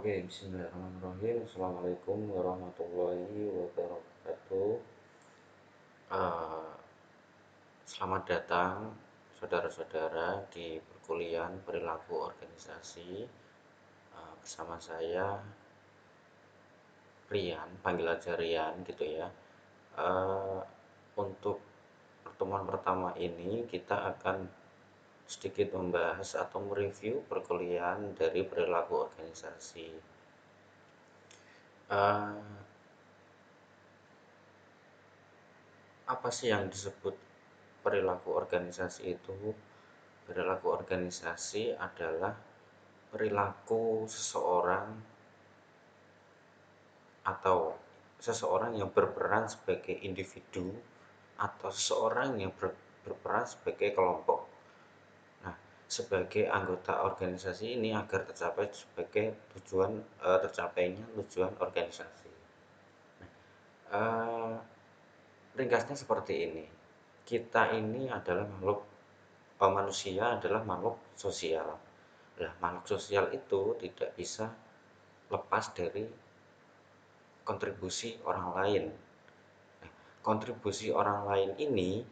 Oke, bismillahirrahmanirrahim. Assalamualaikum warahmatullahi wabarakatuh. Eh, Selamat datang, saudara-saudara, di perkuliahan perilaku organisasi. Bersama saya, Rian, panggil aja Rian gitu ya. Eh, untuk pertemuan pertama ini, kita akan sedikit membahas atau mereview perkuliahan dari perilaku organisasi. Eh, apa sih yang disebut perilaku organisasi itu? Perilaku organisasi adalah perilaku seseorang atau seseorang yang berperan sebagai individu atau seseorang yang berperan sebagai kelompok. Nah, sebagai anggota organisasi ini agar tercapai sebagai tujuan tercapainya tujuan organisasi. Eh, Ringkasnya seperti ini. Kita ini adalah manusia adalah makhluk sosial. Nah, makhluk sosial itu tidak bisa lepas dari kontribusi orang lain. Nah, kontribusi orang lain ini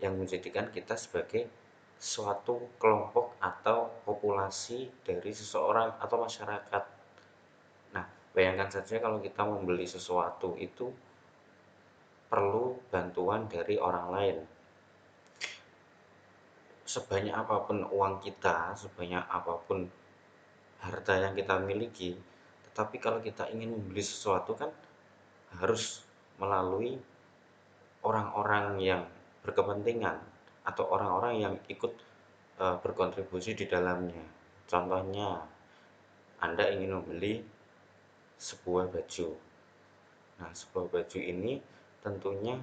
yang menjadikan kita sebagai suatu kelompok atau populasi dari seseorang atau masyarakat. Nah, bayangkan saja kalau kita membeli sesuatu itu perlu bantuan dari orang lain. Sebanyak apapun uang kita, sebanyak apapun harta yang kita miliki, tetapi kalau kita ingin membeli sesuatu kan harus melalui orang-orang yang berkepentingan atau orang-orang yang ikut berkontribusi di dalamnya. Contohnya, Anda ingin membeli sebuah baju. Nah, sebuah baju ini tentunya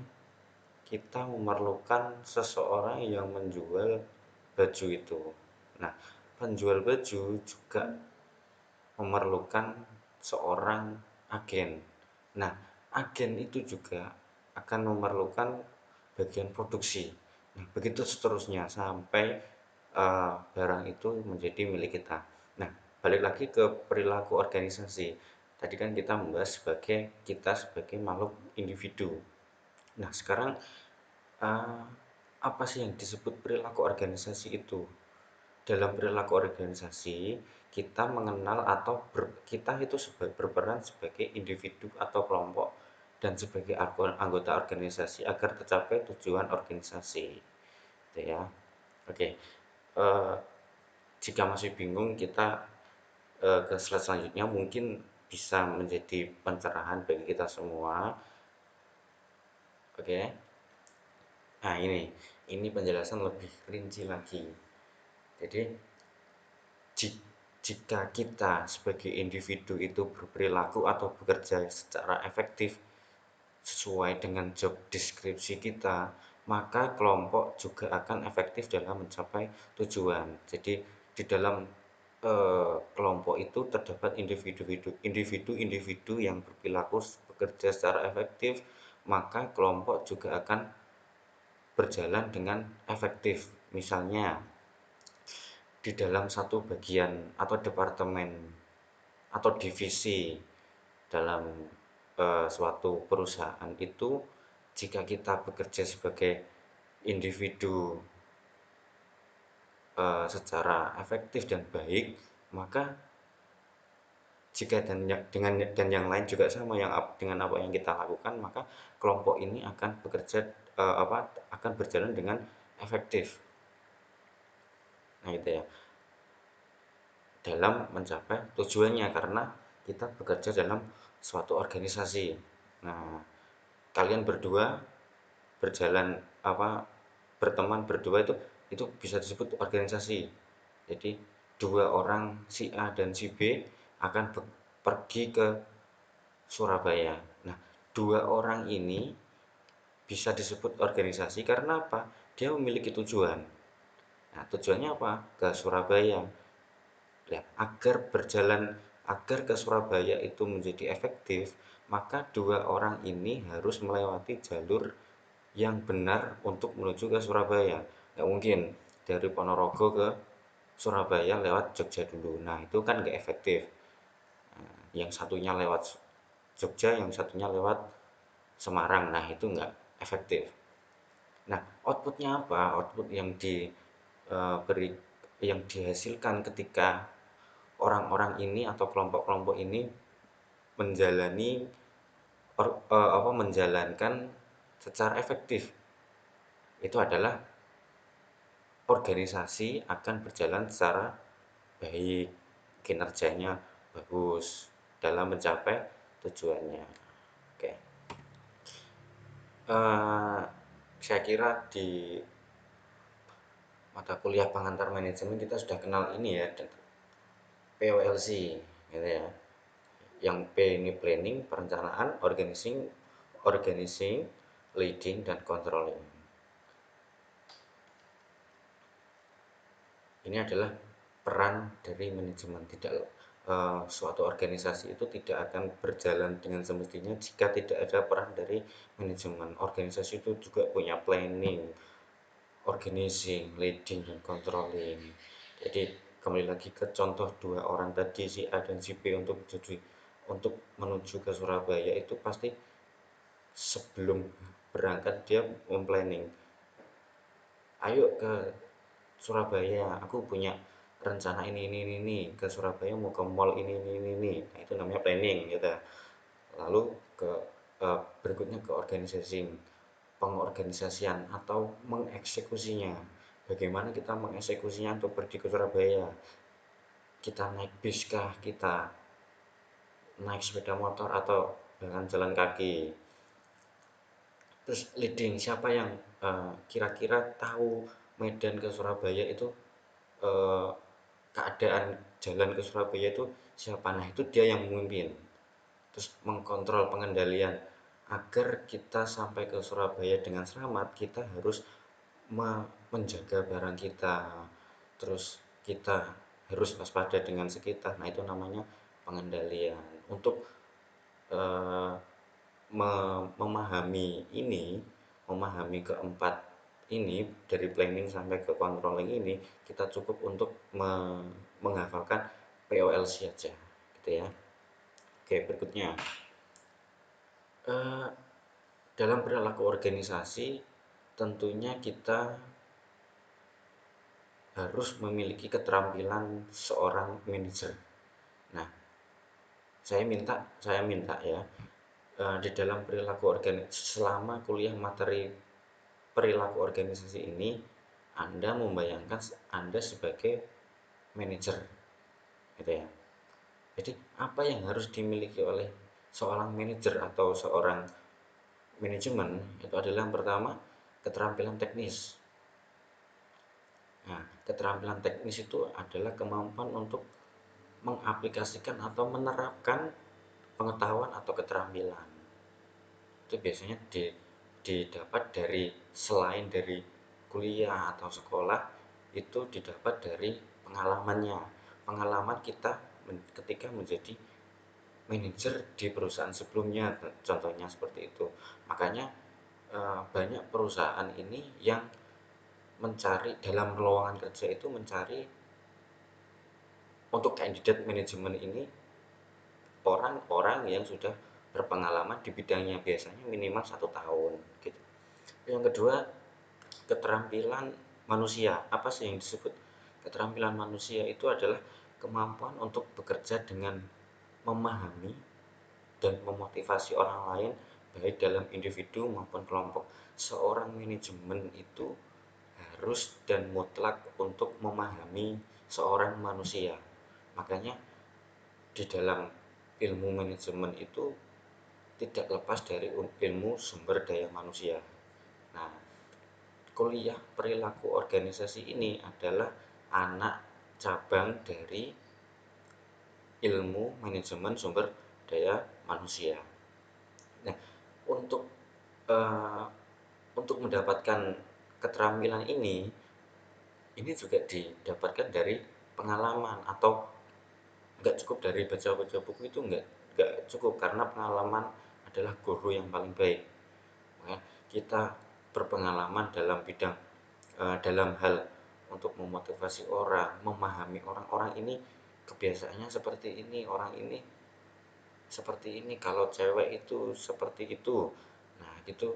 kita memerlukan seseorang yang menjual baju itu. Nah, penjual baju juga memerlukan seorang agen. Nah, agen itu juga akan memerlukan bagian produksi. Nah, begitu seterusnya sampai barang itu menjadi milik kita. Nah, balik lagi ke perilaku organisasi. Tadi kan kita membahas sebagai kita sebagai makhluk individu. Nah, sekarang uh, apa sih yang disebut perilaku organisasi itu? Dalam perilaku organisasi, kita mengenal atau kita itu berperan sebagai individu atau kelompok dan sebagai anggota organisasi agar tercapai tujuan organisasi. Gitu ya. Oke. Eh, Jika masih bingung, kita ke slide selanjutnya mungkin bisa menjadi pencerahan bagi kita semua. Oke. Nah, ini penjelasan lebih rinci lagi. Jadi, jika kita sebagai individu itu berperilaku atau bekerja secara efektif sesuai dengan job deskripsi kita, maka kelompok juga akan efektif dalam mencapai tujuan. Jadi di dalam kelompok itu terdapat individu-individu yang berperilaku bekerja secara efektif, maka kelompok juga akan berjalan dengan efektif. Misalnya di dalam satu bagian atau departemen atau divisi dalam suatu perusahaan itu, jika kita bekerja sebagai individu secara efektif dan baik, maka jika dengan yang lain juga sama dengan apa yang kita lakukan, maka kelompok ini akan bekerja akan berjalan dengan efektif. Nah, itu ya, dalam mencapai tujuannya karena kita bekerja dalam suatu organisasi. Nah, kalian berdua berjalan berteman berdua itu bisa disebut organisasi. Jadi dua orang si A dan si B akan pergi ke Surabaya. Nah, dua orang ini bisa disebut organisasi karena apa? Dia memiliki tujuan. Nah, tujuannya apa? Ke Surabaya. Nah, agar ke Surabaya itu menjadi efektif, maka dua orang ini harus melewati jalur yang benar untuk menuju ke Surabaya. Nggak mungkin dari Ponorogo ke Surabaya lewat Jogja dulu. Nah, itu kan nggak efektif. yang satunya lewat Jogja, yang satunya lewat Semarang. Nah, itu nggak efektif. Nah, outputnya apa? Output yang beri yang dihasilkan ketika orang-orang ini atau kelompok-kelompok ini menjalani menjalankan secara efektif itu adalah organisasi akan berjalan secara baik, kinerjanya bagus dalam mencapai tujuannya. Oke. Eh, saya kira di mata kuliah pengantar manajemen kita sudah kenal ini ya, POLC, gitu ya. Yang P ini planning, perencanaan, organizing, leading, dan controlling. Ini adalah peran dari manajemen. Tidak suatu organisasi itu tidak akan berjalan dengan semestinya jika tidak ada peran dari manajemen. Organisasi itu juga punya planning, organizing, leading, dan controlling. Jadi kembali lagi ke contoh dua orang tadi, si A dan si B, untuk menuju ke Surabaya itu pasti sebelum berangkat dia memplanning, ayo ke Surabaya, aku punya rencana ini ke Surabaya, mau ke mall ini. Nah, itu namanya planning gitu. Lalu ke berikutnya ke pengorganisasian atau mengeksekusinya. Bagaimana kita mengeksekusinya untuk pergi ke Surabaya? Kita naik bis kah? Kita naik sepeda motor atau dengan jalan kaki? Terus leading, siapa yang kira-kira tahu Medan ke Surabaya itu, eh, keadaan jalan ke Surabaya itu siapa? Nah, itu dia yang memimpin. Terus mengkontrol pengendalian agar kita sampai ke Surabaya dengan selamat. Kita harus menjaga barang kita, terus kita harus waspada dengan sekitar. Nah, itu namanya pengendalian. Untuk eh, memahami keempat ini, dari planning sampai ke controlling ini, kita cukup untuk menghafalkan POLC aja, gitu ya. Oke, berikutnya, eh, dalam perilaku organisasi tentunya kita harus memiliki keterampilan seorang manajer. Nah, saya minta ya, di dalam selama kuliah materi perilaku organisasi ini, Anda membayangkan Anda sebagai manajer, gitu ya. Jadi, apa yang harus dimiliki oleh seorang manajer atau seorang manajemen itu adalah yang pertama, keterampilan teknis. Nah, keterampilan teknis itu adalah kemampuan untuk mengaplikasikan atau menerapkan pengetahuan atau keterampilan. Itu biasanya didapat dari, selain dari kuliah atau sekolah, itu didapat dari pengalamannya. Pengalaman kita ketika menjadi manajer di perusahaan sebelumnya, contohnya seperti itu. Makanya banyak perusahaan ini yang mencari dalam lowongan kerja itu, mencari untuk kandidat manajemen ini orang-orang yang sudah berpengalaman di bidangnya, biasanya minimal 1 tahun gitu. Yang kedua, keterampilan manusia. Apa sih yang disebut keterampilan manusia? Itu adalah kemampuan untuk bekerja dengan memahami dan memotivasi orang lain, baik dalam individu maupun kelompok. Seorang manajemen itu harus dan mutlak untuk memahami seorang manusia. Makanya di dalam ilmu manajemen itu tidak lepas dari ilmu sumber daya manusia. Nah, kuliah perilaku organisasi ini adalah anak cabang dari ilmu manajemen sumber daya manusia. Nah, untuk uh, untuk mendapatkan keterampilan ini juga didapatkan dari pengalaman, atau nggak cukup dari baca-baca buku, itu nggak cukup, karena pengalaman adalah guru yang paling baik. Maka kita berpengalaman dalam hal untuk memotivasi orang, memahami orang ini kebiasaannya seperti ini, orang ini seperti ini, kalau cewek itu seperti itu. Nah, itu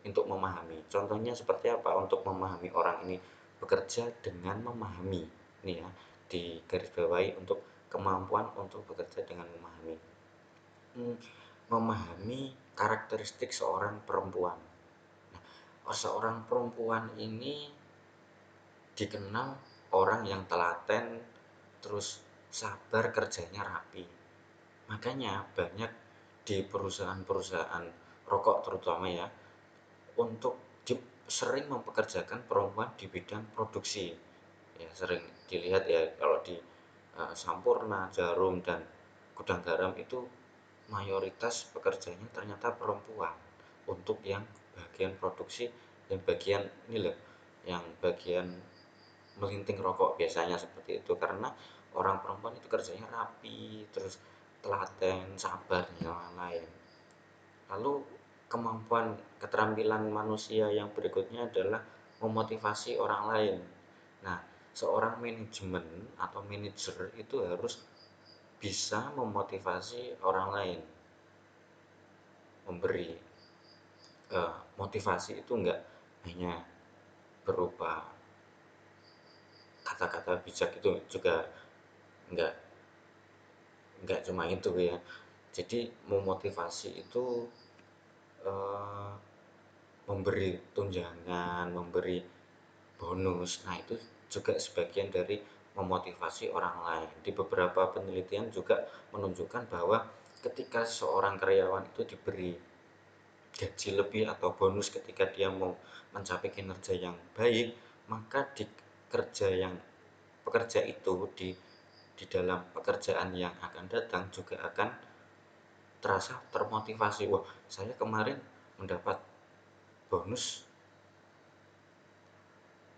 untuk memahami. Contohnya seperti apa? Untuk memahami orang ini bekerja dengan memahami. Ini ya, di garis bawahi untuk kemampuan untuk bekerja dengan memahami. Hmm, memahami karakteristik seorang perempuan. Nah, seorang perempuan ini dikenal orang yang telaten, terus sabar, kerjanya rapi. Makanya banyak di perusahaan-perusahaan rokok terutama ya, untuk sering mempekerjakan perempuan di bidang produksi. Ya, sering dilihat ya kalau di Sampurna, Jarum, dan Gudang Garam itu mayoritas pekerjanya ternyata perempuan untuk yang bagian produksi, yang bagian ini loh, yang bagian melinting rokok biasanya seperti itu, karena orang perempuan itu kerjanya rapi, terus telaten, sabar, dan lain-lain. Lalu kemampuan keterampilan manusia yang berikutnya adalah memotivasi orang lain. Nah, seorang manajemen atau manajer itu harus bisa memotivasi orang lain, memberi motivasi itu enggak hanya berupa kata-kata bijak, itu juga enggak cuma itu ya. Jadi memotivasi itu eh, memberi tunjangan, memberi bonus. Nah, itu juga sebagian dari memotivasi orang lain. Di beberapa penelitian juga menunjukkan bahwa ketika seorang karyawan itu diberi gaji lebih atau bonus ketika dia mau mencapai kinerja yang baik, maka di kerja yang pekerja itu di dalam pekerjaan yang akan datang juga akan terasa termotivasi. Wah, saya kemarin mendapat bonus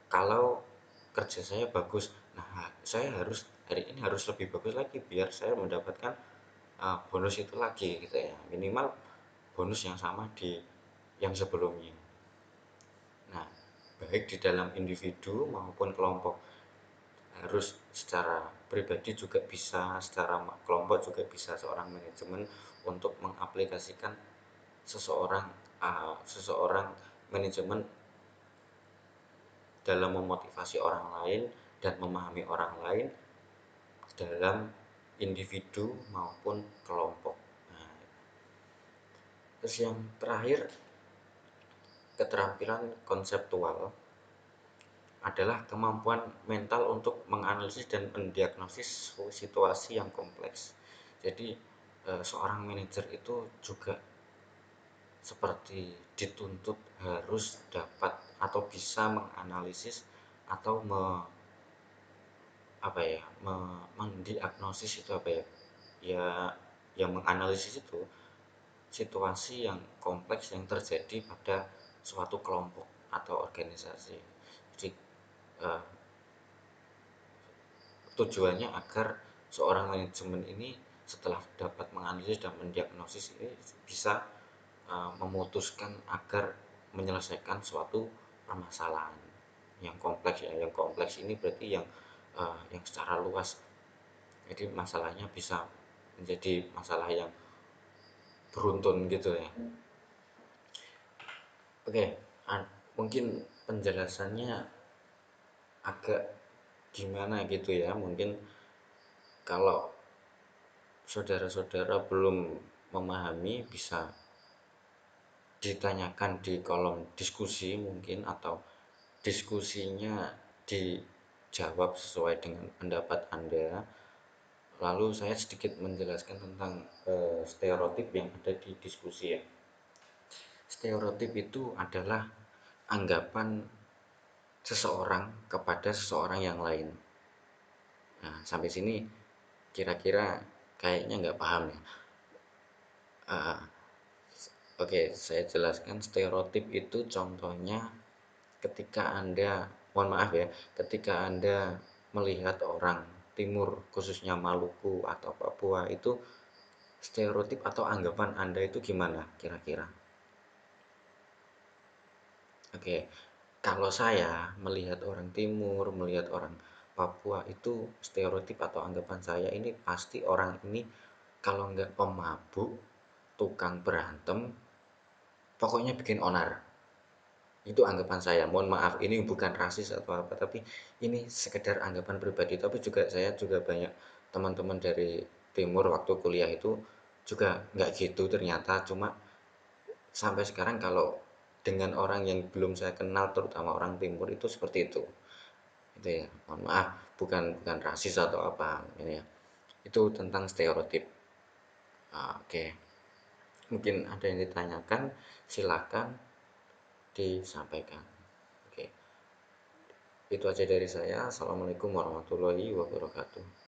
kalau kerja saya bagus. Nah, saya harus hari ini harus lebih bagus lagi biar saya mendapatkan bonus itu lagi gitu ya. Minimal bonus yang sama di yang sebelumnya. Nah, baik di dalam individu maupun kelompok, harus secara pribadi juga bisa, secara kelompok juga bisa seorang manajemen untuk mengaplikasikan seseorang seseorang manajemen dalam memotivasi orang lain dan memahami orang lain dalam individu maupun kelompok. Nah, terus yang terakhir, keterampilan konseptual adalah kemampuan mental untuk menganalisis dan mendiagnosis situasi yang kompleks. Jadi seorang manajer itu juga seperti dituntut harus dapat atau bisa menganalisis atau apa ya, mendiagnosis itu apa ya, ya yang menganalisis itu situasi yang kompleks yang terjadi pada suatu kelompok atau organisasi. Jadi eh, tujuannya agar seorang manajemen ini setelah dapat menganalisis dan mendiagnosis ini bisa memutuskan agar menyelesaikan suatu permasalahan yang kompleks ya. Yang kompleks ini berarti yang secara luas. Jadi masalahnya bisa menjadi masalah yang beruntun gitu ya. Oke, mungkin penjelasannya agak gimana gitu ya. Mungkin kalau saudara-saudara belum memahami bisa ditanyakan di kolom diskusi mungkin, atau diskusinya dijawab sesuai dengan pendapat Anda. Lalu saya sedikit menjelaskan tentang stereotip yang ada di diskusi ya. Stereotip itu adalah anggapan seseorang kepada seseorang yang lain. Nah, sampai sini kira-kira kayaknya nggak paham ya. Uh, Oke, saya jelaskan. Stereotip itu contohnya ketika Anda, mohon maaf ya, ketika Anda melihat orang timur, khususnya Maluku atau Papua, itu stereotip atau anggapan Anda itu gimana kira-kira? Oke, kalau saya melihat orang timur, melihat orang Papua, itu stereotip atau anggapan saya ini pasti orang ini kalau nggak pemabuk, tukang berantem, pokoknya bikin onar. Itu anggapan saya. Mohon maaf, ini bukan rasis atau apa, tapi ini sekedar anggapan pribadi. Tapi juga saya juga banyak teman-teman dari timur waktu kuliah itu juga nggak gitu ternyata. Cuma sampai sekarang kalau dengan orang yang belum saya kenal, terutama orang timur itu seperti itu. Itu ya, mohon maaf, bukan bukan rasis atau apa ini ya. Itu tentang stereotip. Oke, mungkin ada yang ditanyakan, silakan disampaikan. Oke, itu aja dari saya. Assalamualaikum warahmatullahi wabarakatuh.